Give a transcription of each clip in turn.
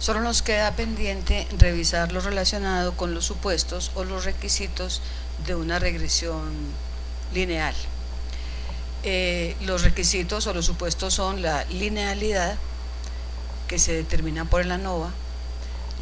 Solo nos queda pendiente revisar lo relacionado con los supuestos o los requisitos de una regresión lineal. Los requisitos o los supuestos son la linealidad, que se determina por el ANOVA,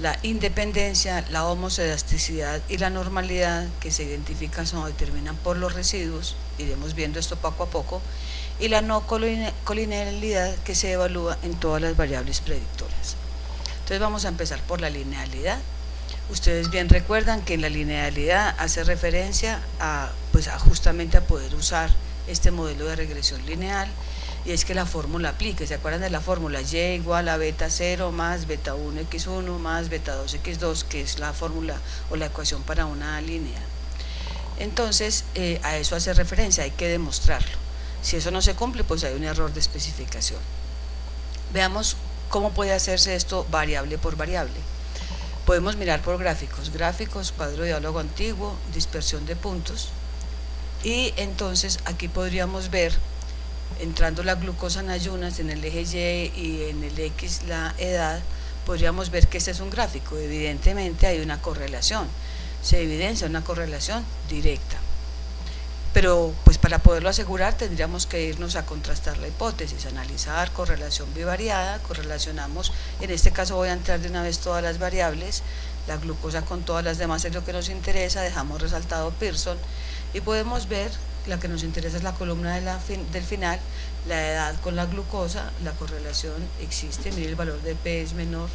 la independencia, la homocedasticidad y la normalidad, que se identifican o determinan por los residuos, iremos viendo esto poco a poco, y la no colinealidad, que se evalúa en todas las variables predictoras. Entonces vamos a empezar por la linealidad. Ustedes bien recuerdan que en la linealidad hace referencia a justamente a poder usar este modelo de regresión lineal, y es que la fórmula aplique. ¿Se acuerdan de la fórmula? Y igual a beta 0 más beta 1x1 más beta 2x2, que es la fórmula o la ecuación para una línea. Entonces, a eso hace referencia, hay que demostrarlo. Si eso no se cumple, pues hay un error de especificación. Veamos cómo puede hacerse esto variable por variable. Podemos mirar por gráficos, cuadro de diálogo antiguo, dispersión de puntos, y entonces aquí podríamos ver, entrando la glucosa en ayunas en el eje Y y en el X la edad, podríamos ver que este es un gráfico. Evidentemente hay una correlación, se evidencia una correlación directa. Pero pues para poderlo asegurar tendríamos que irnos a contrastar la hipótesis, analizar correlación bivariada, correlacionamos, en este caso voy a entrar de una vez todas las variables, la glucosa con todas las demás es lo que nos interesa, dejamos resaltado Pearson, y podemos ver, la que nos interesa es la columna del final, la edad con la glucosa, la correlación existe, mire el valor de P es menor,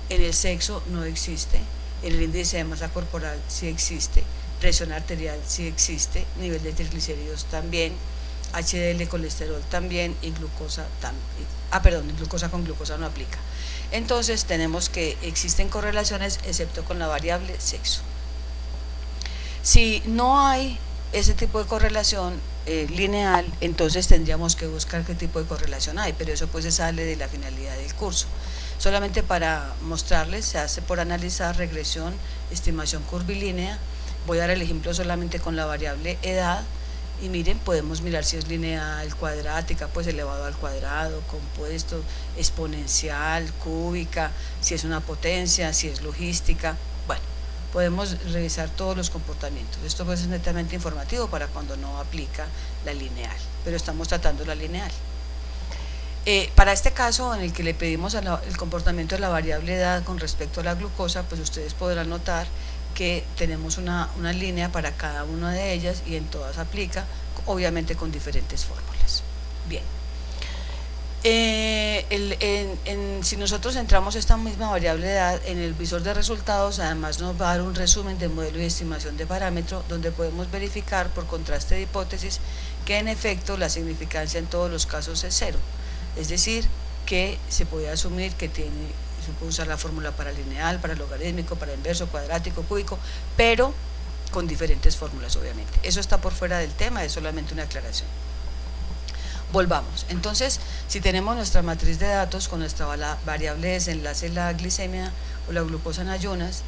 en el sexo no existe, en el índice de masa corporal sí existe, presión arterial sí existe, nivel de triglicéridos también, HDL colesterol también, y glucosa también. Glucosa con glucosa no aplica. Entonces tenemos que existen correlaciones excepto con la variable sexo. Si no hay ese tipo de correlación lineal, entonces tendríamos que buscar qué tipo de correlación hay, pero eso pues se sale de la finalidad del curso. Solamente para mostrarles, se hace por analizar regresión, estimación curvilínea. Voy a dar el ejemplo solamente con la variable edad, y miren, podemos mirar si es lineal, cuadrática, pues elevado al cuadrado, compuesto, exponencial, cúbica, si es una potencia, si es logística. Bueno, podemos revisar todos los comportamientos. Esto pues es netamente informativo para cuando no aplica la lineal, pero estamos tratando la lineal. Para este caso en el que le pedimos el comportamiento de la variable edad con respecto a la glucosa, pues ustedes podrán notar que tenemos una línea para cada una de ellas y en todas aplica, obviamente con diferentes fórmulas. Bien. Si nosotros entramos esta misma variable de edad en el visor de resultados, además nos va a dar un resumen de modelo y estimación de parámetro, donde podemos verificar por contraste de hipótesis que en efecto la significancia en todos los casos es 0. Es decir, que se puede asumir que se puede usar la fórmula para lineal, para logarítmico, para inverso, cuadrático, cúbico, pero con diferentes fórmulas obviamente. Eso está por fuera del tema, es solamente una aclaración. Volvamos. Entonces, si tenemos nuestra matriz de datos con nuestra variable de desenlace, la glicemia o la glucosa en ayunas,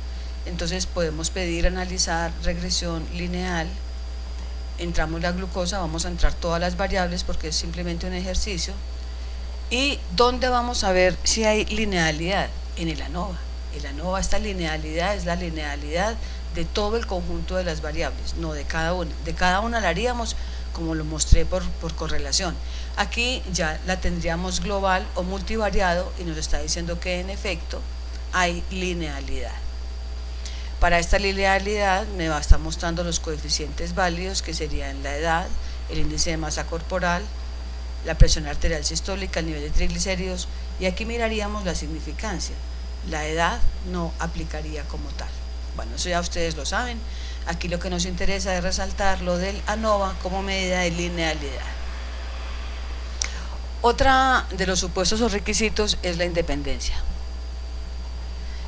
entonces podemos pedir analizar regresión lineal. Entramos la glucosa, vamos a entrar todas las variables porque es simplemente un ejercicio. ¿Y dónde vamos a ver si hay linealidad? En el ANOVA. El ANOVA, esta linealidad es la linealidad de todo el conjunto de las variables, no de cada una. De cada una la haríamos como lo mostré por correlación. Aquí ya la tendríamos global o multivariado y nos está diciendo que en efecto hay linealidad. Para esta linealidad me va a estar mostrando los coeficientes válidos, que serían la edad, el índice de masa corporal, la presión arterial sistólica, el nivel de triglicéridos, y aquí miraríamos la significancia. La edad no aplicaría como tal. Bueno, eso ya ustedes lo saben. Aquí lo que nos interesa es resaltar lo del ANOVA como medida de linealidad. Otra de los supuestos o requisitos es la independencia.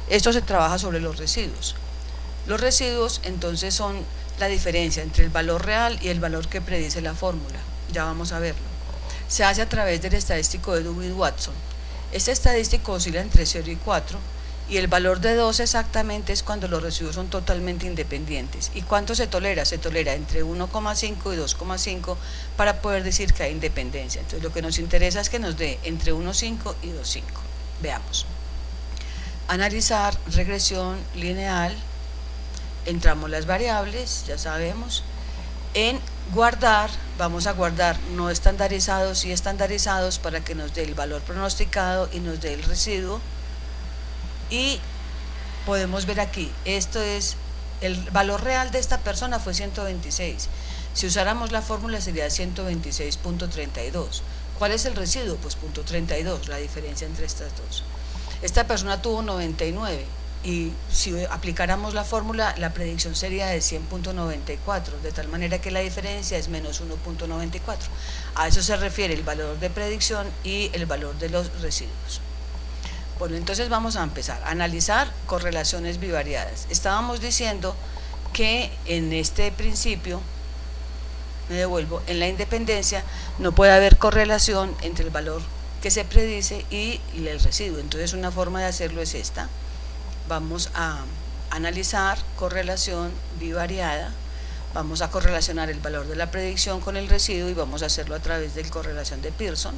Esto se trabaja sobre los residuos. Los residuos entonces son la diferencia entre el valor real y el valor que predice la fórmula. Ya vamos a verlo. Se hace a través del estadístico de Dewey-Watson. Este estadístico oscila entre 0 y 4, y el valor de 2 exactamente es cuando los residuos son totalmente independientes. ¿Y cuánto se tolera? Se tolera entre 1,5 y 2,5 para poder decir que hay independencia. Entonces lo que nos interesa es que nos dé entre 1,5 y 2,5. Veamos. analizar regresión lineal, entramos las variables, ya sabemos. En guardar, vamos a guardar no estandarizados y estandarizados para que nos dé el valor pronosticado y nos dé el residuo. Y podemos ver aquí, esto es el valor real de esta persona fue 126. Si usáramos la fórmula sería 126.32. ¿Cuál es el residuo? Pues 0.32, la diferencia entre estas dos. Esta persona tuvo 99 y si aplicáramos la fórmula, la predicción sería de 100.94, de tal manera que la diferencia es menos 1.94. A eso se refiere el valor de predicción y el valor de los residuos. Bueno, entonces vamos a empezar a analizar correlaciones bivariadas. Estábamos diciendo que en este principio, me devuelvo, en la independencia no puede haber correlación entre el valor que se predice y el residuo. Entonces una forma de hacerlo es esta. Vamos a analizar correlación bivariada, vamos a correlacionar el valor de la predicción con el residuo y vamos a hacerlo a través de correlación de Pearson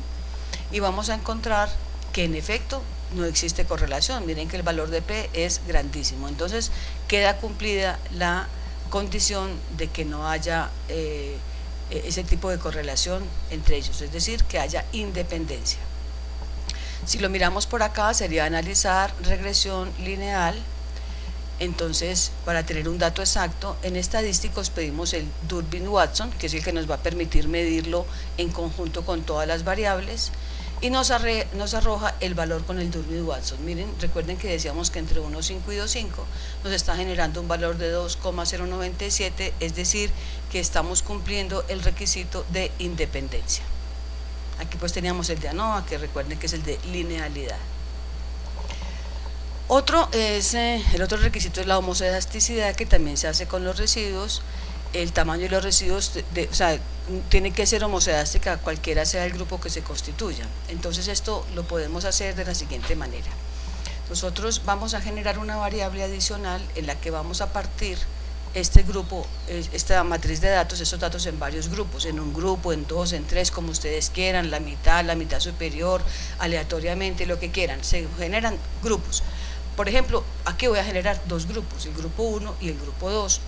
y vamos a encontrar que en efecto no existe correlación. Miren que el valor de P es grandísimo, entonces queda cumplida la condición de que no haya ese tipo de correlación entre ellos, es decir, que haya independencia. Si lo miramos por acá sería analizar regresión lineal. Entonces, para tener un dato exacto, en estadísticos pedimos el Durbin-Watson, que es el que nos va a permitir medirlo en conjunto con todas las variables, y nos arroja el valor con el Durbin-Watson. Miren, recuerden que decíamos que entre 1,5 y 2,5 nos está generando un valor de 2,097, es decir, que estamos cumpliendo el requisito de independencia. Aquí pues teníamos el de ANOVA, que recuerden que es el de linealidad. El otro requisito es la homocedasticidad, que también se hace con los residuos. El tamaño de los residuos, tiene que ser homocedástica cualquiera sea el grupo que se constituya. Entonces esto lo podemos hacer de la siguiente manera. Nosotros vamos a generar una variable adicional en la que vamos a partir este grupo, esta matriz de datos, esos datos en varios grupos, en un grupo, en dos, en tres, como ustedes quieran, la mitad superior, aleatoriamente, lo que quieran, se generan grupos. Por ejemplo, aquí voy a generar dos grupos, el grupo 1 y el grupo 2,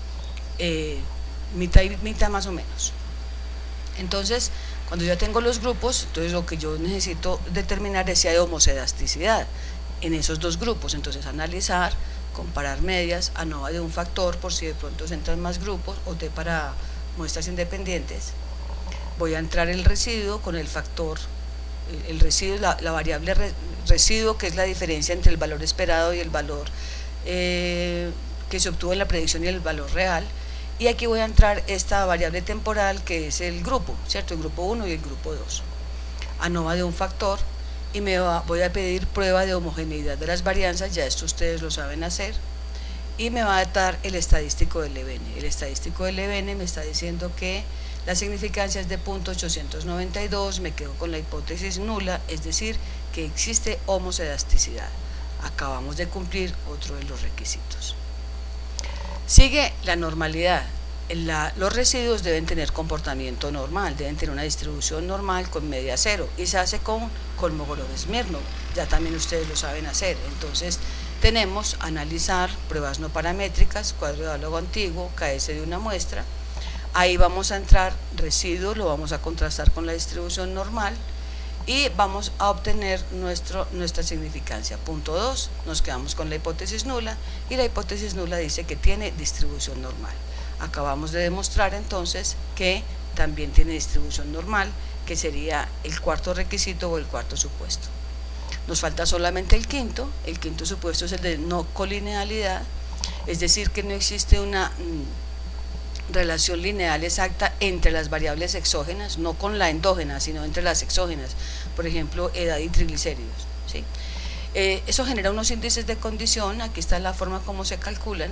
mitad y mitad más o menos. Entonces, cuando yo tengo los grupos, entonces lo que yo necesito determinar es si hay homocedasticidad en esos dos grupos. Entonces, analizar, comparar medias, ANOVA de un factor por si de pronto se entran más grupos, o T para muestras independientes. Voy a entrar el residuo con el factor, el residuo, la variable residuo, que es la diferencia entre el valor esperado y el valor que se obtuvo en la predicción y el valor real. Y aquí voy a entrar esta variable temporal, que es el grupo, ¿cierto? El grupo 1 y el grupo 2. ANOVA de un factor. Y voy a pedir prueba de homogeneidad de las varianzas, ya esto ustedes lo saben hacer, y me va a dar el estadístico del EBN. El estadístico del EBN me está diciendo que la significancia es de 0.892, me quedo con la hipótesis nula, es decir, que existe homocedasticidad. Acabamos de cumplir otro de los requisitos. Sigue la normalidad. Los residuos deben tener comportamiento normal, deben tener una distribución normal con media cero, y se hace con Kolmogorov-Smirnov, ya también ustedes lo saben hacer. Entonces tenemos analizar pruebas no paramétricas, cuadro de diálogo antiguo, KS de una muestra. Ahí vamos a entrar residuo, lo vamos a contrastar con la distribución normal y vamos a obtener nuestra significancia. Punto 2, nos quedamos con la hipótesis nula, y la hipótesis nula dice que tiene distribución normal. Acabamos de demostrar entonces que también tiene distribución normal, que sería el cuarto requisito o el cuarto supuesto. Nos falta solamente el quinto supuesto es el de no colinealidad, es decir, que no existe una relación lineal exacta entre las variables exógenas, no con la endógena, sino entre las exógenas, por ejemplo, edad y triglicéridos, ¿sí? Eso genera unos índices de condición, aquí está la forma como se calculan,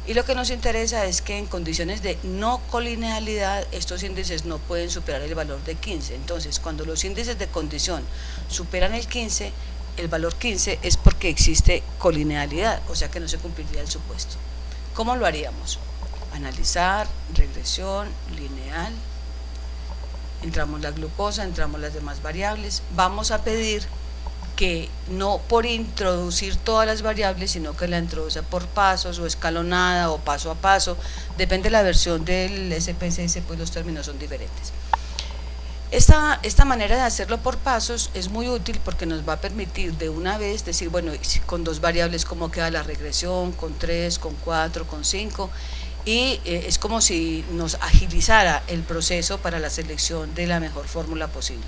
y lo que nos interesa es que en condiciones de no colinealidad estos índices no pueden superar el valor de 15. Entonces, cuando los índices de condición superan el 15, el valor 15 es porque existe colinealidad, o sea que no se cumpliría el supuesto. ¿Cómo lo haríamos? Analizar, regresión, lineal, entramos la glucosa, entramos las demás variables, vamos a pedir que no por introducir todas las variables, sino que la introduce por pasos o escalonada o paso a paso, depende de la versión del SPSS, pues los términos son diferentes. Esta manera de hacerlo por pasos es muy útil porque nos va a permitir de una vez decir, bueno, con 2 variables cómo queda la regresión, con 3, con 4, con 5, y es como si nos agilizara el proceso para la selección de la mejor fórmula posible.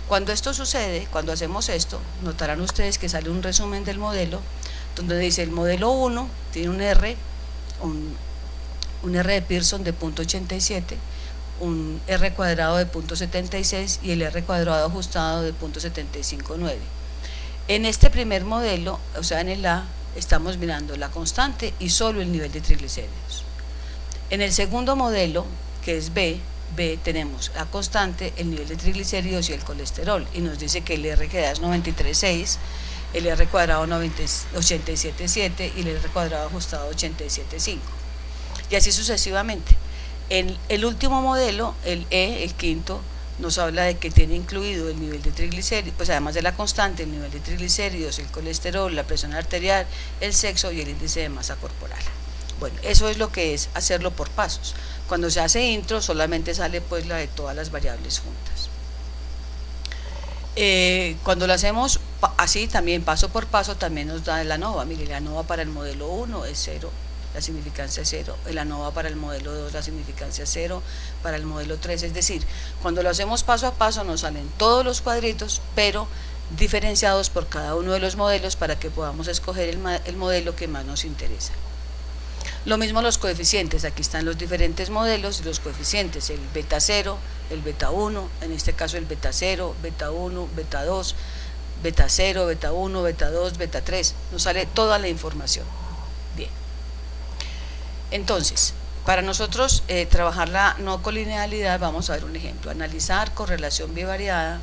Cuando esto sucede, cuando hacemos esto, notarán ustedes que sale un resumen del modelo, donde dice el modelo 1 tiene un R de Pearson de 0.87, un R cuadrado de 0.76 y el R cuadrado ajustado de 0.759. En este primer modelo, o sea en el A, estamos mirando la constante y solo el nivel de triglicéridos. En el segundo modelo, que es B, tenemos la constante, el nivel de triglicéridos y el colesterol, y nos dice que el R que da es 93.6, el R cuadrado 87.7 y el R cuadrado ajustado 87.5, y así sucesivamente. En el último modelo, el E, el quinto, nos habla de que tiene incluido el nivel de triglicéridos, pues además de la constante, el nivel de triglicéridos, el colesterol, la presión arterial, el sexo y el índice de masa corporal. Bueno, eso es lo que es hacerlo por pasos. Cuando se hace intro, solamente sale pues la de todas las variables juntas. Cuando lo hacemos así, también paso por paso, también nos da la ANOVA. Mire, la ANOVA para el modelo 1 es 0. La significancia es 0, el ANOVA para el modelo 2, la significancia es 0, para el modelo 3, es decir, cuando lo hacemos paso a paso nos salen todos los cuadritos, pero diferenciados por cada uno de los modelos para que podamos escoger el modelo que más nos interesa. Lo mismo los coeficientes, aquí están los diferentes modelos y los coeficientes, el beta 0, el beta 1, en este caso el beta 0, beta 1, beta 2, beta 0, beta 1, beta 2, beta 3, nos sale toda la información. Bien. Entonces, para nosotros trabajar la no colinealidad, vamos a ver un ejemplo, analizar correlación bivariada.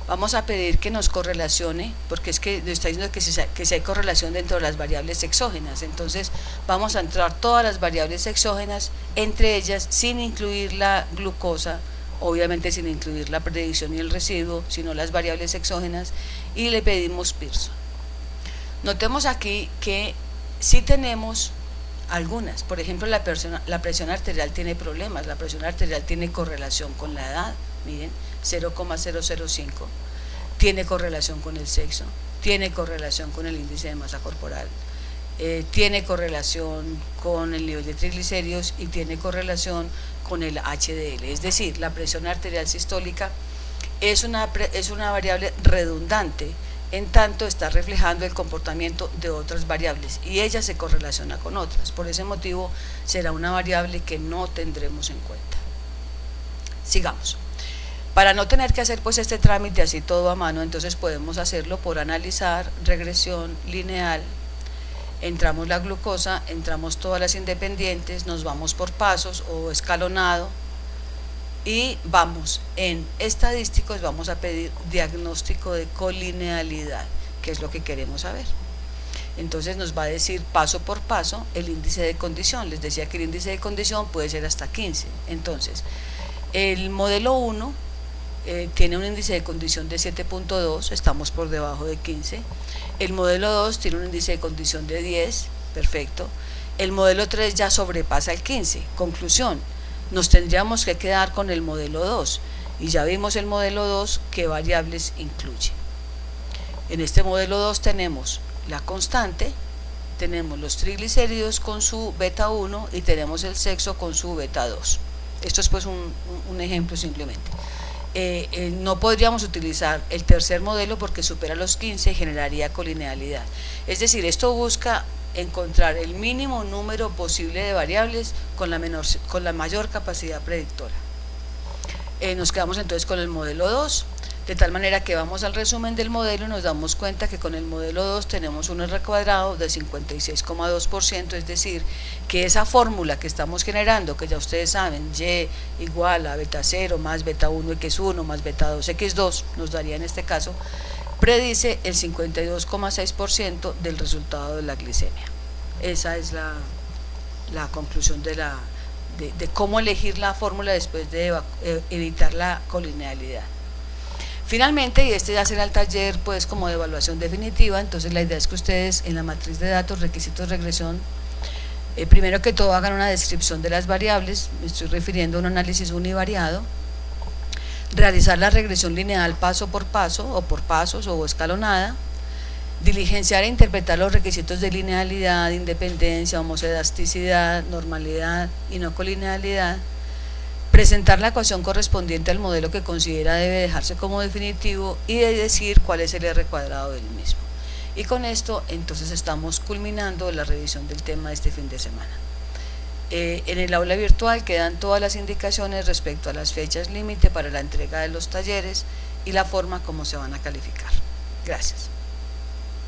Vamos a pedir que nos correlacione, porque es que está diciendo que si hay correlación dentro de las variables exógenas, entonces vamos a entrar todas las variables exógenas, entre ellas sin incluir la glucosa, obviamente sin incluir la predicción y el residuo, sino las variables exógenas, y le pedimos Pearson. Notemos aquí que sí tenemos algunas, por ejemplo la presión arterial tiene problemas, la presión arterial tiene correlación con la edad, miren, 0,005, tiene correlación con el sexo, tiene correlación con el índice de masa corporal, tiene correlación con el nivel de triglicéridos y tiene correlación con el HDL, es decir, la presión arterial sistólica es una variable redundante, en tanto está reflejando el comportamiento de otras variables y ella se correlaciona con otras, por ese motivo será una variable que no tendremos en cuenta. Sigamos. Para no tener que hacer pues este trámite así todo a mano, entonces podemos hacerlo por analizar, regresión lineal, entramos la glucosa, entramos todas las independientes, nos vamos por pasos o escalonado, y vamos en estadísticos, vamos a pedir diagnóstico de colinealidad, que es lo que queremos saber. Entonces nos va a decir paso por paso el índice de condición. Les decía que el índice de condición puede ser hasta 15. Entonces, el modelo 1 tiene un índice de condición de 7.2, estamos por debajo de 15. El modelo 2 tiene un índice de condición de 10, perfecto. El modelo 3 ya sobrepasa el 15. Conclusión, nos tendríamos que quedar con el modelo 2 y ya vimos el modelo 2 qué variables incluye. En este modelo 2 tenemos la constante, tenemos los triglicéridos con su beta 1 y tenemos el sexo con su beta 2. Esto es pues un ejemplo simplemente. No podríamos utilizar el tercer modelo porque supera los 15 y generaría colinealidad. Es decir, esto busca encontrar el mínimo número posible de variables con la mayor capacidad predictora. Nos quedamos entonces con el modelo 2, de tal manera que vamos al resumen del modelo y nos damos cuenta que con el modelo 2 tenemos un R cuadrado de 56,2%, es decir, que esa fórmula que estamos generando, que ya ustedes saben, Y igual a beta 0 más beta 1 x1 más beta 2 x2, nos daría en este caso, predice el 52,6% del resultado de la glicemia. Esa es la conclusión de cómo elegir la fórmula después de evitar la colinealidad. Finalmente, y este ya será el taller pues como de evaluación definitiva, entonces la idea es que ustedes en la matriz de datos, requisitos, regresión, primero que todo hagan una descripción de las variables, me estoy refiriendo a un análisis univariado, realizar la regresión lineal paso por paso o por pasos o escalonada, diligenciar e interpretar los requisitos de linealidad, independencia, homocedasticidad, normalidad y no colinealidad, presentar la ecuación correspondiente al modelo que considera debe dejarse como definitivo y de decir cuál es el R cuadrado del mismo. Y con esto entonces estamos culminando la revisión del tema de este fin de semana. En el aula virtual quedan todas las indicaciones respecto a las fechas límite para la entrega de los talleres y la forma como se van a calificar. Gracias.